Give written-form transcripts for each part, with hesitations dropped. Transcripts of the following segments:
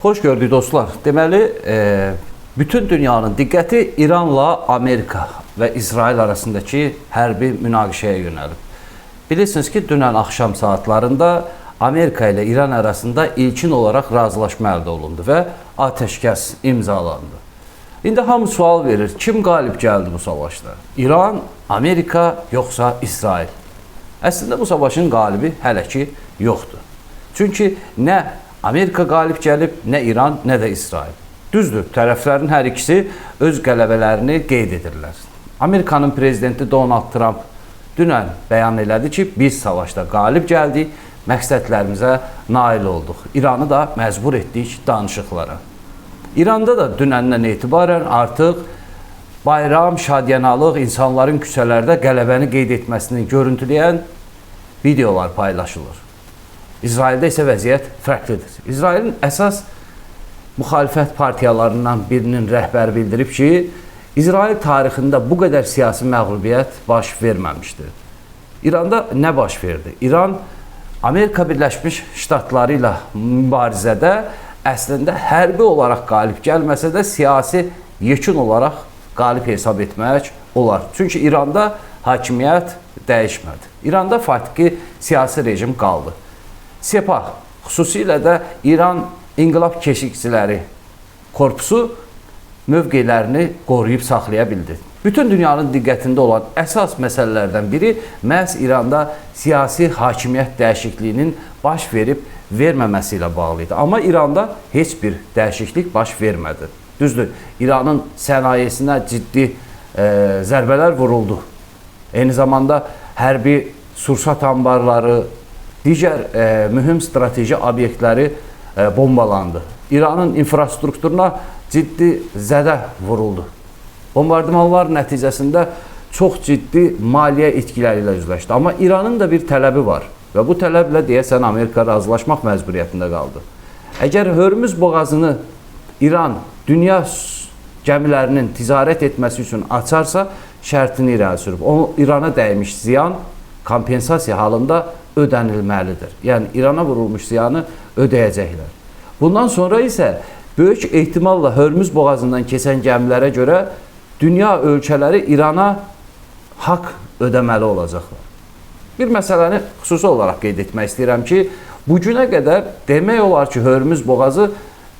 Hoş gördük dostlar. Deməli, bütün dünyanın diqqəti İranla Amerika və İsrail arasındakı hərbi münaqişəyə yönəlib. Bilirsiniz ki, dünən axşam saatlarında Amerika ilə İran arasında ilkin olaraq razılaşma əldə olundu və atəşkəs imzalandı. İndi hamı sual verir, kim qalib gəldi bu savaşda? İran, Amerika, yoxsa İsrail? Əslində bu savaşın qalibi hələ ki yoxdur. Çünki nə Amerika qalib gəlib, nə İran, nə də İsrail. Düzdür, tərəflərin hər ikisi öz qələbələrini qeyd edirlər. Amerikanın prezidenti Donald Trump dünən bəyan elədi ki, biz savaşda qalib gəldik, məqsədlərimizə nail olduq. İranı da məcbur etdik danışıqlara. İranda da dünəndən etibarən artıq bayram, şadyanalıq, insanların küçələrdə qələbəni qeyd etməsini görüntüləyən videolar paylaşılır. İsraildə isə vəziyyət fərqlidir. İsrailin əsas müxalifət partiyalarından birinin rəhbəri bildirib ki, İsrail tarixində bu qədər siyasi məğlubiyyət baş verməmişdir. İranda nə baş verdi? İran Amerika Birləşmiş Ştatları ilə mübarizədə əslində hərbi olaraq qalib gəlməsə də siyasi yekun olaraq qalib hesab etmək olar. Çünki İranda hakimiyyət dəyişmədi. İranda faktiki siyasi rejim qaldı. Sepah, xüsusilə də İran İnqilab Keşikçiləri Korpusu mövqelərini qoruyub saxlaya bildi. Bütün dünyanın diqqətində olan əsas məsələlərdən biri məhz İranda siyasi hakimiyyət dəyişikliyinin baş verib verməməsi ilə bağlı idi. Amma İranda heç bir dəyişiklik baş vermədi. Düzdür, İranın sənayesinə ciddi zərbələr vuruldu. Eyni zamanda hərbi sursat anbarları, digər mühüm strateji obyektləri bombalandı. İranın infrastrukturuna ciddi zədə vuruldu. Bombardımanlar nəticəsində çox ciddi maliyyə itkiləri ilə üzləşdi. Amma İranın da bir tələbi var və bu tələblə deyəsən Amerika razılaşmaq məcburiyyətində qaldı. Əgər Hörmüz boğazını İran dünya gəmilərinin ticarət etməsi üçün açarsa, şərtini irəli sürüb. O İrana dəymiş ziyan kompensasiya halında ödənilməlidir. Yəni İrana vurulmuş ziyanı ödəyəcəklər. Bundan sonra isə böyük ehtimalla Hörmüz boğazından keçən gəmilərə görə dünya ölkələri İrana haqq ödəməli olacaqlar. Bir məsələni xüsusi olaraq qeyd etmək istəyirəm ki, bugünə qədər demək olar ki, Hörmüz boğazı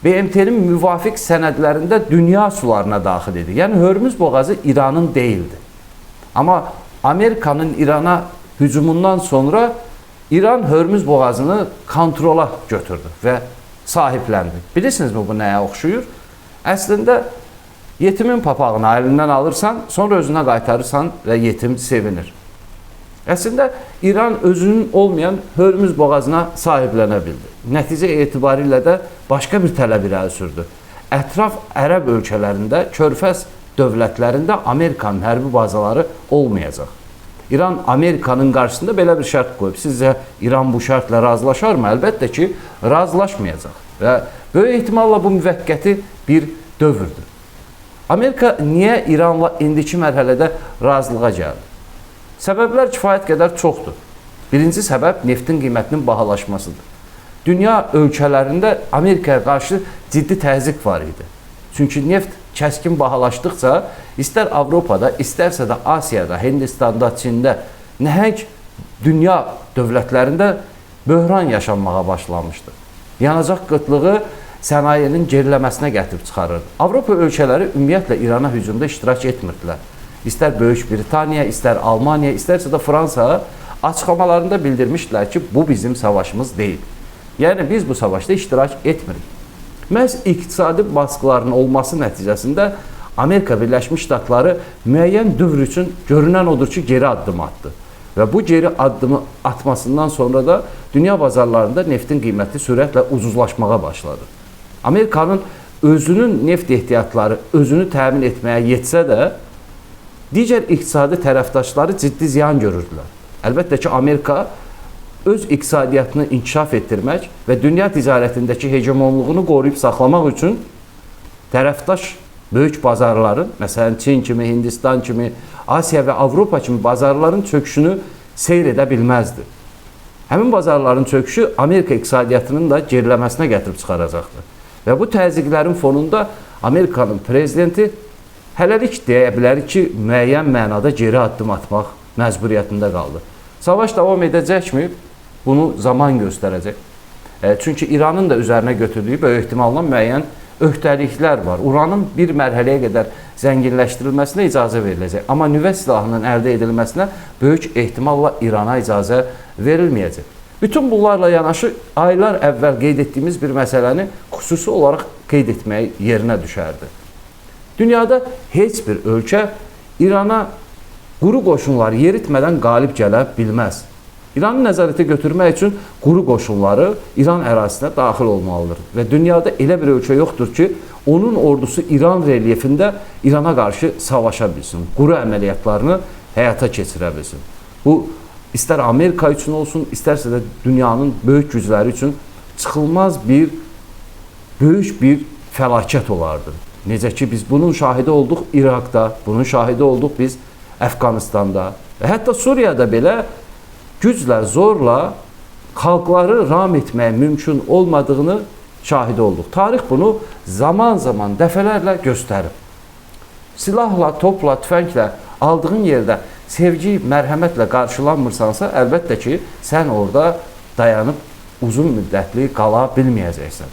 BMT-nin müvafiq sənədlərində dünya sularına daxil idi. Yəni Hörmüz boğazı İranın deyildi. Amma Amerikanın İrana hücumundan sonra İran Hörmüz boğazını kontrola götürdü və sahibləndi. Bilirsinizmi bu nəyə oxşuyur? Əslində yetimin papağını əlindən alırsan, sonra özünə qaytarırsan və yetim sevinir. Əslində İran özünün olmayan Hörmüz boğazına sahiblənə bildi. Nəticə etibarilə də başqa bir tələb irəli sürdü. Ətraf ərəb ölkələrində, körfəz dövlətlərində Amerikanın hərbi bazaları olmayacaq. İran Amerikanın qarşısında belə bir şərt qoyub. Sizcə İran bu şərtlə razılaşarmı? Əlbəttə ki, razılaşmayacaq. Və böyük ehtimalla bu müvəqqəti bir dövrdür. Amerika niyə İranla indiki mərhələdə razılığa gəldi? Səbəblər kifayət qədər çoxdur. Birinci səbəb neftin qiymətinin bahalaşmasıdır. Dünya ölkələrində Amerikaya qarşı ciddi təzyiq var idi. Çünki neft kəskin bahalaşdıqca istər Avropada, istərsə də Asiyada, Hindistanda, Çində, nəhəng dünya dövlətlərində böhran yaşanmağa başlamışdı. Yanacaq qıtlığı sənayenin geriləməsinə gətirib çıxarırdı. Avropa ölkələri ümumiyyətlə İrana hücumda iştirak etmirdilər. İstər Böyük Britaniya, istər Almaniya, istərsə də Fransa açıqlamalarında bildirmişdilər ki, bu bizim savaşımız deyil. Yəni biz bu savaşda iştirak etmirik. Məhz iqtisadi baskıların olması nəticəsində Amerika Birləşmiş Ştatları müəyyən dövr üçün görünən odur ki, geri addım atdı. Və bu geri addımı atmasından sonra da dünya bazarlarında neftin qiyməti sürətlə ucuzlaşmağa başladı. Amerikanın özünün neft ehtiyatları özünü təmin etməyə yetsə də, digər iqtisadi tərəfdaşları ciddi ziyan görürdülər. Əlbəttə ki, Amerika öz iqtisadiyyatını inkişaf etdirmək və dünya ticarətindəki hegemonluğunu qoruyub saxlamaq üçün tərəfdaş böyük bazarların, məsələn Çin kimi, Hindistan kimi, Asiya və Avropa kimi bazarların çöküşünü seyr edə bilməzdi. Həmin bazarların çöküşü Amerika iqtisadiyyatının da geriləməsinə gətirib çıxaracaqdır. Və bu təzyiqlərin fonunda Amerikanın prezidenti hələlik deyə bilərik ki, müəyyən mənada geri addım atmaq məcburiyyətində qaldı. Savaş davam edəcəkmi? Bunu zaman göstərəcək. Çünki İranın da üzərinə götürdüyü böyük ehtimalla müəyyən öhdəliklər var. Uranın bir mərhələyə qədər zənginləşdirilməsinə icazə veriləcək. Amma nüvə silahının əldə edilməsinə böyük ehtimalla İrana icazə verilməyəcək. Bütün bunlarla yanaşı aylar əvvəl qeyd etdiyimiz bir məsələni xüsusi olaraq qeyd etməyi yerinə düşərdi. Dünyada heç bir ölkə İrana quru qoşunları yeritmədən qalib gələ bilməz. İranı nəzarətə götürmək üçün quru qoşunları İran ərazisinə daxil olmalıdır. Və dünyada elə bir ölkə yoxdur ki, onun ordusu İran relyefində İrana qarşı savaşa bilsin, quru əməliyyatlarını həyata keçirə bilsin. Bu, istər Amerika üçün olsun, istərsə də dünyanın böyük gücləri üçün çıxılmaz böyük bir fəlakət olardı. Necə ki, biz bunun şahidi olduq İraqda, bunun şahidi olduq biz Əfqanistanda və hətta Suriyada belə güclə, zorla xalqları ram etməyə mümkün olmadığını şahidi olduq. Tarix bunu zaman-zaman dəfələrlə göstərib. Silahla, topla, tüfənglə aldığın yerdə sevgi, mərhəmətlə qarşılanmırsansa, əlbəttə ki, sən orada dayanıb uzun müddətli qala bilməyəcəksən.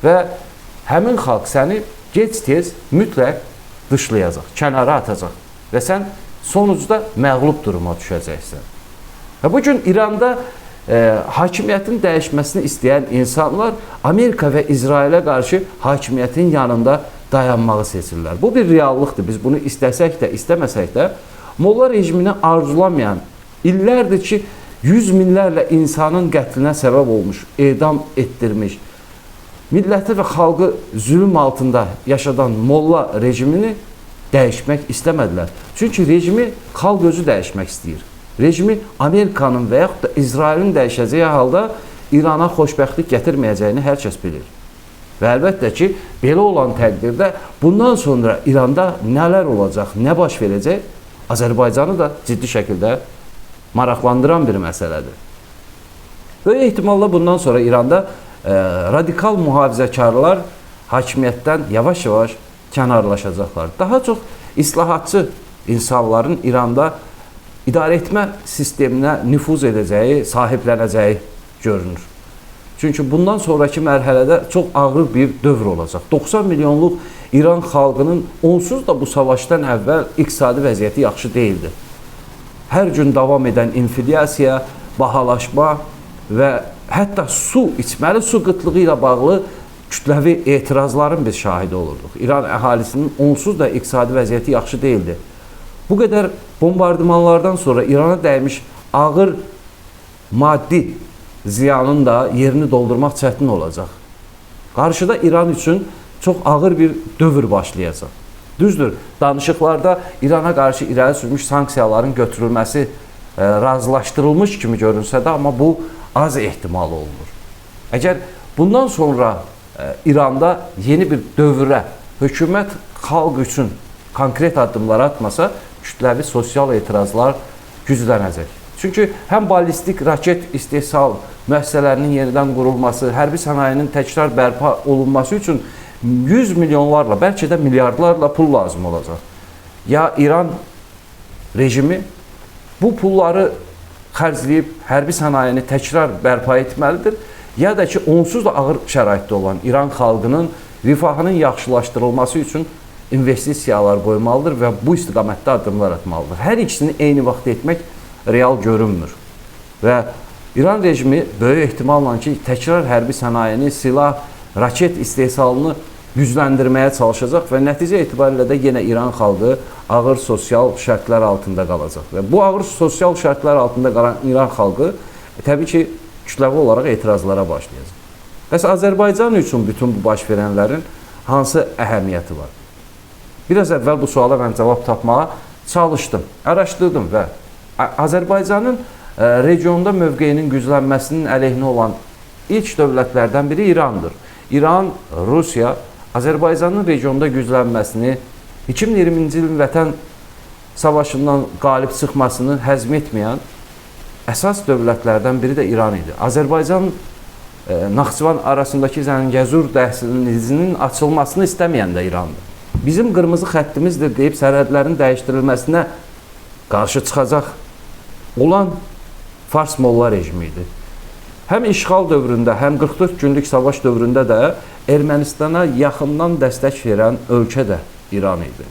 Və həmin xalq səni gec-tez mütləq dışlayacaq, kənara atacaq və sən sonucda məğlub duruma düşəcəksən. Və bugün İranda hakimiyyətin dəyişməsini istəyən insanlar Amerika və İsrailə qarşı hakimiyyətin yanında dayanmağı seçirlər. Bu bir reallıqdır. Biz bunu istəsək də, istəməsək də, Molla rejimini arzulamayan, illərdir ki, yüz minlərlə insanın qətlinə səbəb olmuş, edam etdirmiş, milləti və xalqı zülm altında yaşadan Molla rejimini dəyişmək istəmədilər. Çünki rejimi xalq özü dəyişmək istəyir. Rejimi Amerikanın və yaxud da İsrailin dəyişəcəyi halda İrana xoşbəxtlik gətirməyəcəyini hər kəs bilir. Və əlbəttə ki, belə olan təqdirdə bundan sonra İranda nələr olacaq, nə baş verəcək, Azərbaycanı da ciddi şəkildə maraqlandıran bir məsələdir. Böyük ehtimalla bundan sonra İranda radikal mühafizəkarlar hakimiyyətdən yavaş-yavaş kənarlaşacaqlar. Daha çox islahatçı insanların İranda idarə etmə sisteminə nüfuz edəcəyi, sahiblənəcəyi görünür. Çünki bundan sonraki mərhələdə çox ağır bir dövr olacaq. 90 milyonluq İran xalqının onsuz da bu savaşdan əvvəl iqtisadi vəziyyəti yaxşı deyildi. Hər gün davam edən inflyasiya, bahalaşma və hətta içməli su qıtlığı ilə bağlı kütləvi etirazların biz şahidi olurduq. İran əhalisinin onsuz da iqtisadi vəziyyəti yaxşı deyildi. Bu qədər bombardımanlardan sonra İrana dəymiş ağır maddi ziyanın da yerini doldurmaq çətin olacaq. Qarşıda İran üçün çox ağır bir dövr başlayacaq. Düzdür, danışıqlarda İrana qarşı irəli sürmüş sanksiyaların götürülməsi razılaşdırılmış kimi görünsə də, amma bu az ehtimal olunur. Əgər bundan sonra İranda yeni bir dövrə hökumət xalq üçün konkret addımlar atmasa, kütləvi sosial etirazlar güclənəcək. Çünki həm ballistik raket istehsal müəssisələrinin yenidən qurulması, hərbi sənayinin təkrar bərpa olunması üçün 100 milyonlarla, bəlkə də milyardlarla pul lazım olacaq. Ya İran rejimi bu pulları xərcləyib hərbi sənayini təkrar bərpa etməlidir, ya da ki, onsuz da ağır şəraitdə olan İran xalqının rifahının yaxşılaşdırılması üçün investisiyalar qoymalıdır və bu istiqamətdə addımlar atmalıdır. Hər ikisini eyni vaxtda etmək real görünmür. Və İran rejimi böyük ehtimalla ki, təkrar hərbi sənayeni, silah, raket istehsalını gücləndirməyə çalışacaq və nəticə etibarilə də yenə İran xalqı ağır sosial şərtlər altında qalacaq. Və bu ağır sosial şərtlər altında qalan İran xalqı təbii ki, kütləvi olaraq etirazlara başlayacaq. Bəs Azərbaycan üçün bütün bu baş verənlərin hansı əhəmiyyəti var? Biraz əvvəl bu suala mən cavab tapmağa çalışdım, araşdırdım və Azərbaycanın regionda mövqeyinin güclənməsinin əleyhinə olan ilk dövlətlərdən biri İrandır. İran, Rusiya, Azərbaycanın regionda güclənməsini, 2020-ci ilin Vətən savaşından qalib çıxmasını həzm etməyən əsas dövlətlərdən biri də İran idi. Azərbaycan Naxçıvan arasındakı Zəngəzur dəhlizinin açılmasını istəməyən də İrandır. Bizim qırmızı xəttimizdir deyib sərhədlərin dəyişdirilməsinə qarşı çıxacaq olan Fars Molla rejimi idi. Həm işğal dövründə, həm 44 günlük savaş dövründə də Ermənistana yaxından dəstək verən ölkə də İran idi.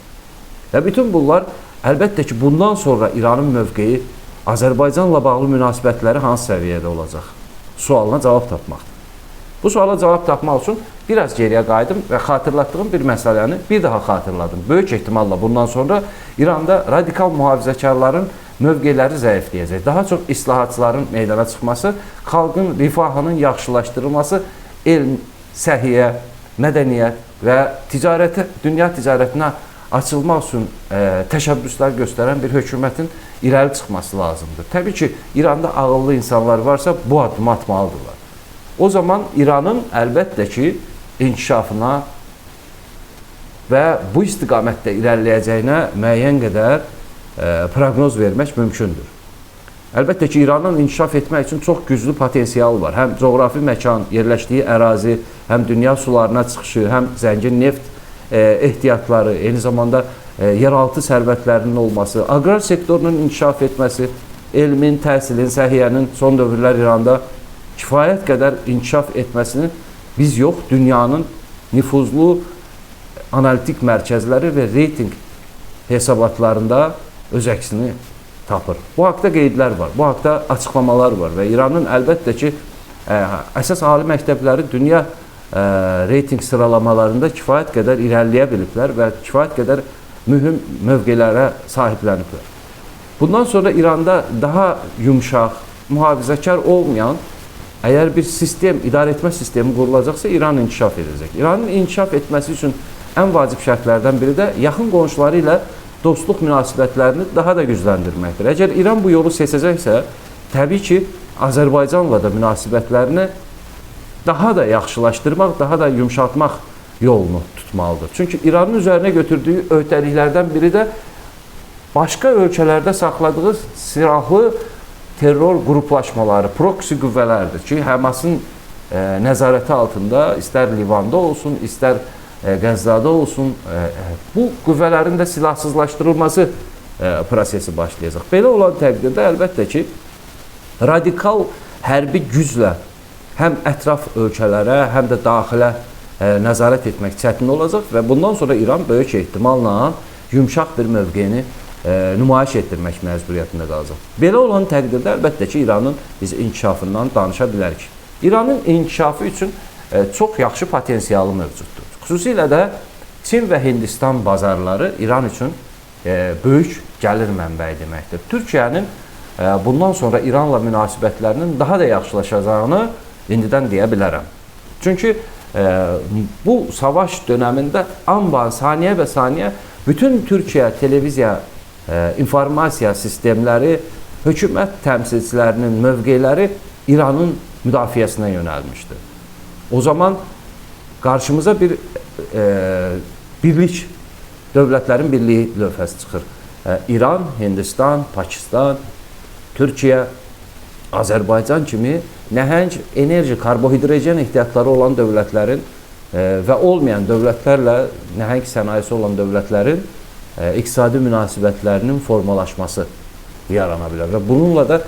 Və bütün bunlar əlbəttə ki, bundan sonra İranın mövqeyi Azərbaycanla bağlı münasibətləri hansı səviyyədə olacaq sualına cavab tapmaqdır. Bu suala cavab tapmaq üçün biraz geriyə qayıdım və xatırlatdığım bir məsələni bir daha xatırladım. Böyük ehtimalla bundan sonra İranda radikal mühafizəkarların mövqeləri zəifləyəcək. Daha çox islahatçıların meydana çıxması, xalqın rifahının yaxşılaşdırılması, elm, səhiyyə, mədəniyyət və dünya ticarətinə açılmaq üçün təşəbbüslər göstərən bir hökumətin irəli çıxması lazımdır. Təbii ki, İranda ağıllı insanlar varsa bu addımı atmalıdırlar. O zaman İranın əlbəttə ki, inkişafına və bu istiqamətdə irəliləyəcəyinə müəyyən qədər proqnoz vermək mümkündür. Əlbəttə ki, İranın inkişaf etmək üçün çox güclü potensialı var. Həm coğrafi məkan, yerləşdiyi ərazi, həm dünya sularına çıxışı, həm zəngin neft ehtiyatları, eyni zamanda yeraltı sərvətlərinin olması, aqrar sektorunun inkişaf etməsi, elmin, təhsilin, səhiyyənin son dövrlər İranda kifayət qədər inkişaf etməsini biz yox, dünyanın nüfuzlu analitik mərkəzləri və reyting hesabatlarında öz əksini tapır. Bu haqda qeydlər var, bu haqda açıqlamalar var və İranın əlbəttə ki, əsas ali məktəbləri dünya reyting sıralamalarında kifayət qədər irəliləyə biliblər və kifayət qədər mühüm mövqelərə sahibləniblər. Bundan sonra İranda daha yumşaq, mühafizəkar olmayan, əgər bir sistem, idarə etmə sistemi qurulacaqsa İran inkişaf edəcək. İranın inkişaf etməsi üçün ən vacib şərtlərdən biri də yaxın qonşuları ilə dostluq münasibətlərini daha da gücləndirməkdir. Əgər İran bu yolu seçəcəksə, təbii ki, Azərbaycanla da münasibətlərini daha da yaxşılaşdırmaq, daha da yumşaltmaq yolunu tutmalıdır. Çünki İranın üzərinə götürdüyü öhdəliklərdən biri də başqa ölkələrdə saxladığı silahlı terror qruplaşmaları, proksi qüvvələrdir ki, Həmasın nəzarəti altında istər Livanda olsun, istər Qəzzada olsun, bu qüvvələrin də silahsızlaşdırılması prosesi başlayacaq. Belə olan təqdirdə əlbəttə ki, radikal hərbi güclə həm ətraf ölkələrə, həm də daxilə nəzarət etmək çətin olacaq və bundan sonra İran böyük ehtimalla yumşaq bir mövqeyini nümayiş etdirmək məcburiyyətində qalacaq. Belə olan təqdirdə əlbəttə ki, İranın biz inkişafından danışa bilərik. İranın inkişafı üçün çox yaxşı potensialı mövcuddur. Xüsusilə də Çin və Hindistan bazarları İran üçün böyük gəlir mənbəyi deməkdir. Türkiyənin bundan sonra İranla münasibətlərinin daha da yaxşılaşacağını indidən deyə bilərəm. Çünki bu savaş dönəmində saniyə və saniyə bütün Türkiyə televiziya, informasiya sistemləri, hökumət təmsilçilərinin mövqeləri İranın müdafiəsinə yönəlmişdir. O zaman qarşımıza bir birlik, dövlətlərin birliyi lövhəsi çıxır. İran, Hindistan, Pakistan, Türkiyə, Azərbaycan kimi nəhəng enerji, karbohidrogen ehtiyatları olan dövlətlərin və olmayan dövlətlərlə nəhəng sənayesi olan dövlətlərin iqtisadi münasibətlərinin formalaşması yarana bilər və bununla da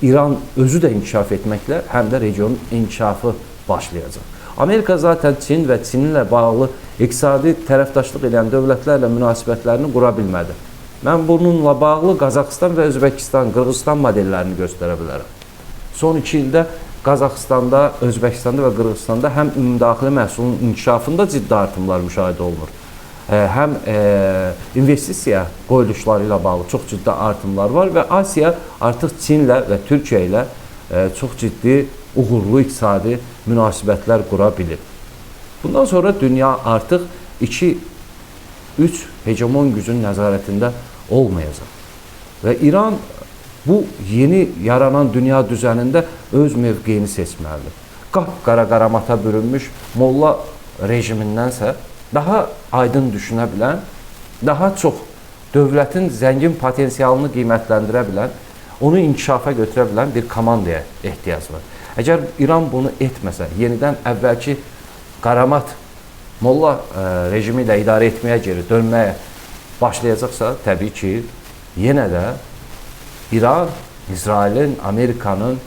İran özü də inkişaf etməklə həm də regionun inkişafı başlayacaq. Amerika zaten Çin və Çinlə bağlı iqtisadi tərəfdaşlıq edən dövlətlərlə münasibətlərini qura bilmədi. Mən bununla bağlı Qazaxıstan və Özbəkistan, Qırğızstan modellərini göstərə bilərəm. Son 2 ildə Qazaxıstanda, Özbəkistanda və Qırğızstanda həm ümumdaxili məhsulun inkişafında ciddi artımlar müşahidə olunur. Həm investisiya qoyuluşları ilə bağlı çox ciddi artımlar var və Asiya artıq Çinlə və Türkiyə ilə çox ciddi uğurlu iqtisadi münasibətlər qura bilir. Bundan sonra dünya artıq 2-3 hegemon gücün nəzarətində olmayacaq. Və İran bu yeni yaranan dünya düzənində öz mövqeyini seçməlidir. Qapqara qaramata bürünmüş molla rejimindənsə daha aydın düşünə bilən, daha çox dövlətin zəngin potensialını qiymətləndirə bilən, onu inkişafa götürə bilən bir komandaya ehtiyac var. Əgər İran bunu etməsə, yenidən əvvəlki qaramat molla rejimi ilə idarə etməyə geri dönməyə başlayacaqsa, təbii ki, yenə də İran, İsrailin, Amerikanın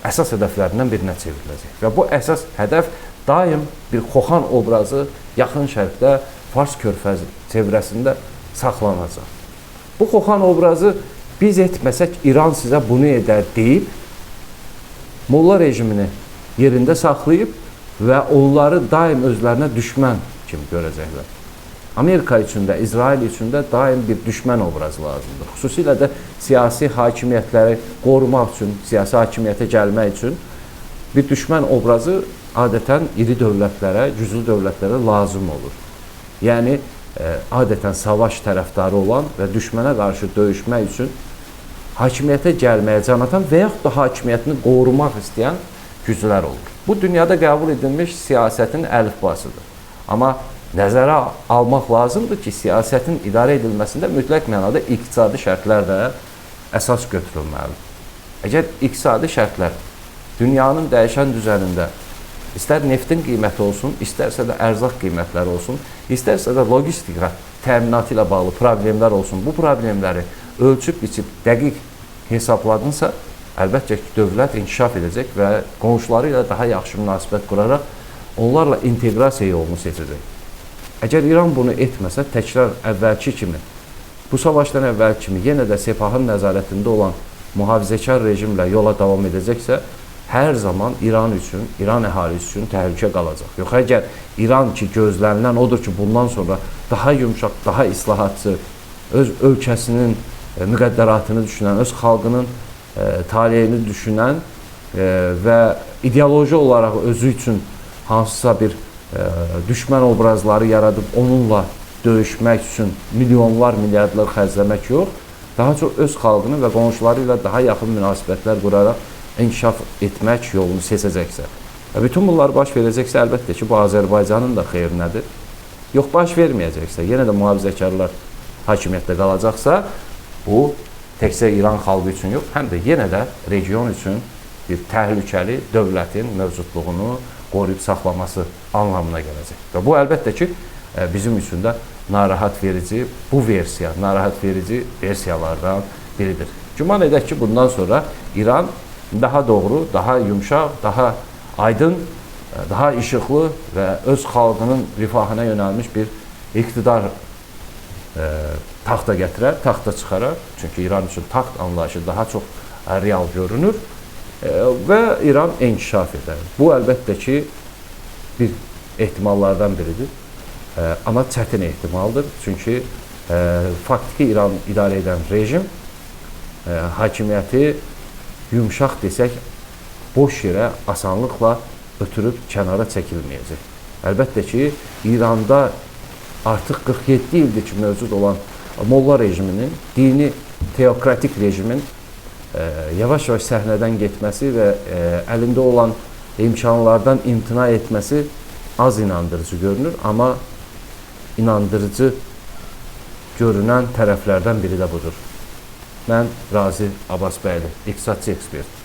əsas hədəflərindən birinə çevriləcək. Və bu əsas hədəf daim bir Xoxan obrazı yaxın şərqdə Fars körfəzi çevrəsində saxlanacaq. Bu Xoxan obrazı biz etməsək İran sizə bunu edər deyib, molla rejimini yerində saxlayıb və onları daim özlərinə düşmən kimi görəcəklər. Amerika üçün də, İsrail üçün də daim bir düşmən obrazı lazımdır. Xüsusilə də siyasi hakimiyyətləri qorumaq üçün, siyasi hakimiyyətə gəlmək üçün bir düşmən obrazı adətən iri dövlətlərə, güclü dövlətlərə lazım olur. Yəni, adətən savaş tərəfdarı olan və düşmənə qarşı döyüşmək üçün hakimiyyətə gəlməyə can atan və yaxud da hakimiyyətini qorumaq istəyən güclər olur. Bu, dünyada qəbul edilmiş siyasətin əlifbasıdır. Amma nəzərə almaq lazımdır ki, siyasətin idarə edilməsində mütləq mənada iqtisadi şərtlər də əsas götürülməlidir. Əgər iqtisadi şərtlər dünyanın dəyişən düzənində istər neftin qiyməti olsun, istərsə də ərzaq qiymətləri olsun, istərsə də logistika təminatı ilə bağlı problemlər olsun, bu problemləri ölçüb-biçib dəqiq hesabladınsa, əlbəttə ki, dövlət inkişaf edəcək və qonşuları ilə daha yaxşı münasibət quraraq onlarla inteqrasiya yolunu seçəcək. Əgər İran bunu etməsə, təkrar əvvəlki kimi, bu savaşdan əvvəlki kimi yenə də Sepahın nəzarətində olan mühafizəkar rejimlə yola davam edəcəksə, hər zaman İran üçün, İran əhalisi üçün təhlükə qalacaq. Yox, əgər İran ki, gözlənilən odur ki, bundan sonra daha yumşaq, daha islahatçı, öz ölkəsinin müqəddəratını düşünən, öz xalqının taleyini düşünən və ideoloji olaraq özü üçün hansısa bir düşmən obrazları yaradıb onunla döyüşmək üçün milyonlar, milyardlar xərcləmək yox, daha çox öz xalqını və qonşuları ilə daha yaxın münasibətlər quraraq inkişaf etmək yolunu seçəcəksə. Bütün bunlar baş verəcəksə, əlbəttə ki, bu Azərbaycanın da xeyrinədir. Yox, baş verməyəcəksə, yenə də mühafizəkarlar hakimiyyətdə qalacaqsa, bu təkcə İran xalqı üçün yox, həm də yenə də region üçün bir təhlükəli dövlətin mövcudluğunu qoruyub saxlaması anlamına gələcək. Və bu, əlbəttə ki, bizim üçün də narahat verici, bu versiya, narahat verici versiyalardan biridir. Güman edək ki, bundan sonra İran daha doğru, daha yumşaq, daha aydın, daha işıqlı və öz xalqının rifahına yönəlmiş bir iqtidar taxta gətirər, taxta çıxarar. Çünki İran üçün taxt anlayışı daha çox real görünür və İran inkişaf edər. Bu, əlbəttə ki, bir ehtimallardan biridir. Amma çətin ehtimaldır. Çünki faktiki İran idarə edən rejim hakimiyyəti yumşaq desək, boş yerə asanlıqla ötürüb kənara çəkilməyəcək. Əlbəttə ki, İranda artıq 47 ildir ki, mövcud olan molla rejiminin, dini teokratik rejimin yavaş-yavaş səhnədən getməsi və əlində olan imkanlardan imtina etməsi az inandırıcı görünür. Amma inandırıcı görünən tərəflərdən biri də budur. Mən Razi Abbasbəyli, iqtisadçı ekspert.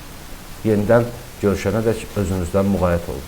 Yenidən görüşənədək özünüzdən müğayət olun.